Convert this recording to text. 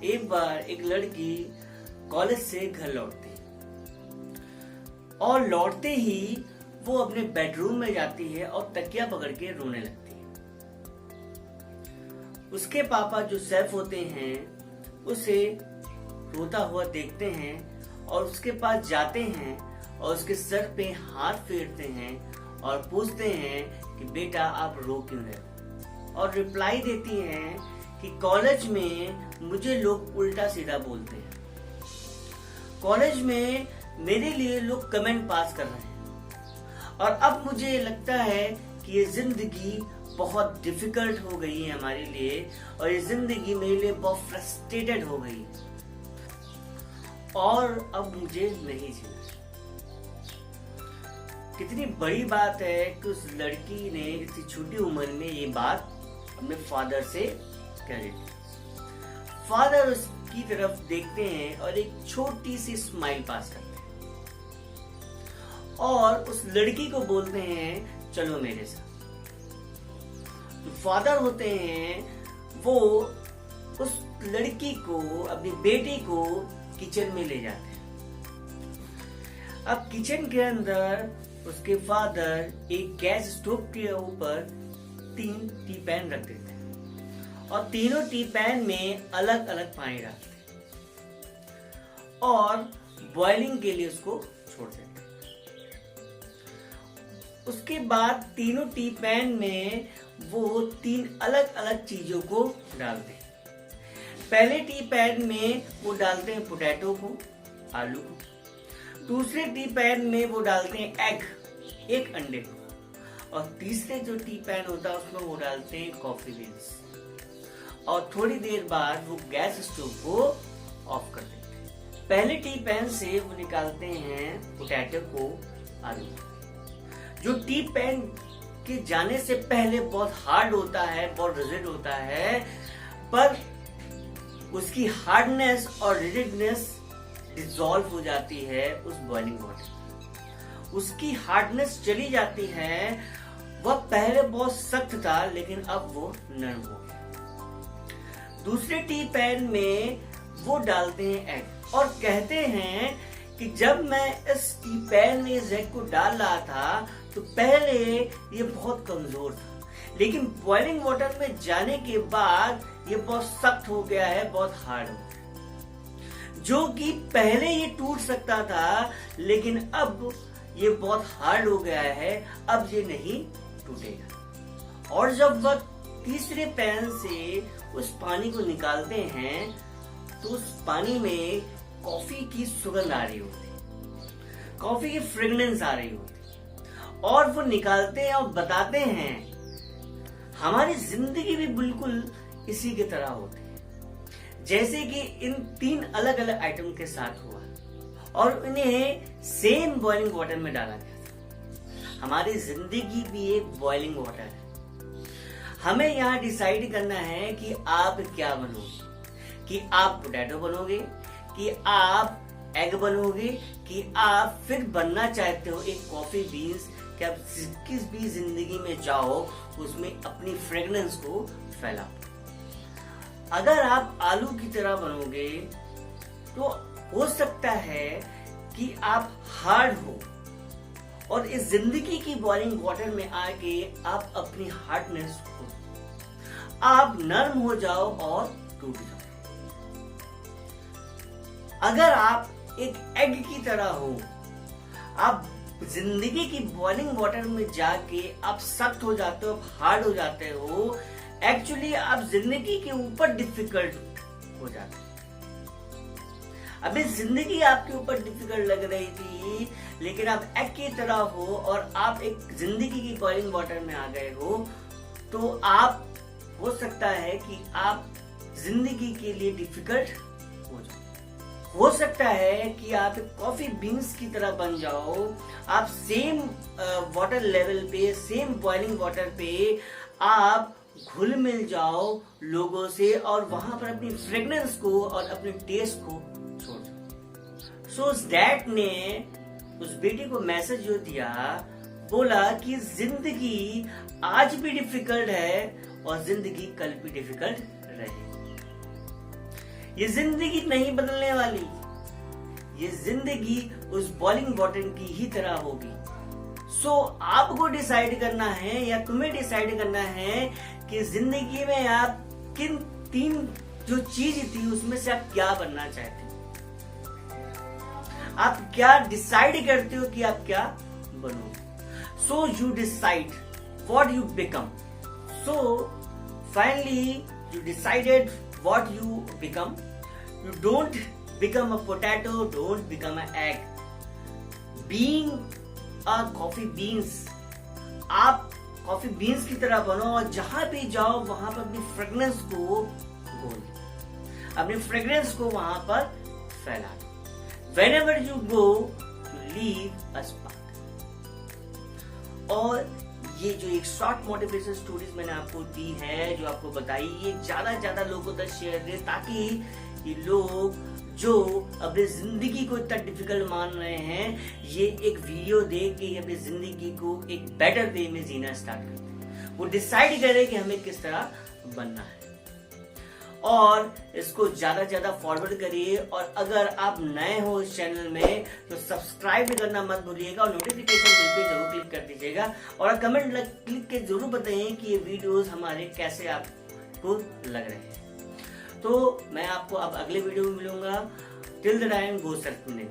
एक बार एक लड़की कॉलेज से घर लौटती और लौटते ही वो अपने बेडरूम में जाती है और तकिया पकड़ के रोने लगती है। उसके पापा जो सैफ होते हैं उसे रोता हुआ देखते हैं और उसके पास जाते हैं और उसके सर पे हाथ फेरते हैं और पूछते हैं कि बेटा आप रो क्यों रहे हो, और रिप्लाई देती हैं कि कॉलेज में मुझे लोग उल्टा सीधा बोलते हैं, कॉलेज में मेरे लिए लोग कमेंट पास कर रहे हैं और अब मुझे लगता है कि ये जिंदगी बहुत डिफिकल्ट हो गई है हमारे लिए और ये जिंदगी मेरे लिए बहुत फ्रस्ट्रेटेड हो गई है और अब मुझे नहीं जीना। कितनी बड़ी बात है कि उस लड़की ने इतनी छोटी उम्र में ये बात अपने फादर से कह दी। फादर उसकी तरफ देखते हैं और एक छोटी सी स्माइल पास करते हैं और उस लड़की को बोलते हैं चलो मेरे साथ। तो फादर होते हैं वो उस लड़की को, अपनी बेटी को किचन में ले जाते हैं। अब किचन के अंदर उसके फादर एक गैस स्टोव के ऊपर 3 टी पैन रख देते हैं और तीनों टी पैन में अलग अलग पानी डालते हैं और बॉइलिंग के लिए उसको छोड़ देते हैं। उसके बाद तीनों टी पैन में वो 3 अलग अलग चीजों को डालते हैं। पहले टी पैन में वो डालते हैं पोटैटो को, आलू को। दूसरे टी पैन में वो डालते हैं एग, एक अंडे को, और तीसरे जो टी पैन होता है उसमें वो डालते हैं कॉफी बीन्स और थोड़ी देर बाद वो गैस स्टोव को ऑफ कर देते हैं। पहले टी पैन से वो निकालते हैं पोटैटो को, आलू को, जो टी पैन के जाने से पहले बहुत हार्ड होता है, बहुत रिजिड होता है, पर उसकी हार्डनेस और रिजिडनेस डिसॉल्व हो जाती है उस बॉइलिंग वाटर। उसकी हार्डनेस चली जाती है। वह पहले बहुत सख्त था लेकिन अब वो नरम हो गया। दूसरे टी पैन में वो डालते हैं एग और कहते हैं कि जब मैं इस टी पैन में इस एग को डाल रहा था तो पहले ये बहुत कमजोर था, लेकिन बॉइलिंग वाटर में जाने के बाद ये बहुत सख्त हो गया है, बहुत हार्ड हो गया। जो कि पहले ये टूट सकता था लेकिन अब ये बहुत हार्ड हो गया है, अब ये नहीं टूटेगा। और जब वह तीसरे पैन से उस पानी को निकालते हैं तो उस पानी में कॉफी की सुगंध आ रही होती, कॉफी की फ्रेग्रेंस आ रही होती और वो निकालते हैं और बताते हैं हमारी जिंदगी भी बिल्कुल इसी की तरह होती है जैसे कि इन 3 अलग अलग आइटम के साथ हुआ और इन्हें सेम बॉइलिंग वाटर में डाला गया था। हमारी जिंदगी भी एक बॉइलिंग वाटर है। हमें यहाँ डिसाइड करना है कि आप क्या बनोगे, कि आप पोटैटो बनोगे, कि आप एग बनोगे, कि आप फिर बनना चाहते हो एक कॉफी बीन्स, कि आप किस भी जिंदगी में जाओ उसमें अपनी फ्रेग्रेंस को फैलाओ। अगर आप आलू की तरह बनोगे तो हो सकता है कि आप हार्ड हो और इस जिंदगी की बॉइलिंग वाटर में आके आप अपनी हार्डनेस खो, आप नरम हो जाओ और टूट जाओ। अगर आप एक एग की तरह हो, आप जिंदगी की बॉइलिंग वाटर में जाके आप सख्त हो जाते हो, आप हार्ड हो जाते हो, एक्चुअली आप जिंदगी के ऊपर डिफिकल्ट हो जाते हो। अभी जिंदगी आपके ऊपर डिफिकल्ट लग रही थी लेकिन आप एग की तरह हो और आप एक जिंदगी की बॉइलिंग वाटर में आ गए हो, तो आप हो सकता है कि आप जिंदगी के लिए डिफिकल्ट हो जाओ। हो सकता है कि आप कॉफी बीन्स की तरह बन जाओ, आप सेम वाटर लेवल पे, सेम बॉइलिंग वाटर पे आप घुल मिल जाओ लोगों से और वहां पर अपनी फ्रेग्रेंस को और अपने टेस्ट को छोड़ दो। सो उस डैड ने उस बेटी को मैसेज जो दिया, बोला कि जिंदगी आज भी डिफिकल्ट है और जिंदगी कल भी डिफिकल्ट रहेगी। ये जिंदगी नहीं बदलने वाली, ये जिंदगी उस बॉइलिंग वाटर की ही तरह होगी। सो आपको डिसाइड करना है या तुम्हें डिसाइड करना है कि जिंदगी में आप किन 3 जो चीज थी उसमें से आप क्या बनना चाहते हो। आप क्या डिसाइड करते हो कि आप क्या बनो। So you decide what you become. So finally you decided what you become. You don't become a potato, don't become an egg. Being a coffee beans, आप कॉफी बीन्स की तरह बनो और जहां भी जाओ वहां पर अपनी फ्रेग्रेंस को घोल, अपनी फ्रेग्रेंस को वहां पर फैला दो। Whenever you go, you leave a spark. और ये जो एक शॉर्ट मोटिवेशन स्टोरीज मैंने आपको दी है, जो आपको बताई, ये ज्यादा लोगों तक शेयर करें ताकि ये लोग जो अपनी जिंदगी को इतना डिफिकल्ट मान रहे हैं, ये एक वीडियो देख के अपनी जिंदगी को एक बेटर वे में जीना स्टार्ट करते, वो डिसाइड करें कि हमें किस तरह बनना है। और इसको ज्यादा फॉरवर्ड करिए। और अगर आप नए हो इस चैनल में तो सब्सक्राइब करना मत भूलिएगा और नोटिफिकेशन बेल पे जरूर क्लिक कर दीजिएगा और कमेंट क्लिक के जरूर बताइए कि ये वीडियोस हमारे कैसे आपको लग रहे हैं। तो मैं आपको अब अगले वीडियो में मिलूंगा। Till the time go search में।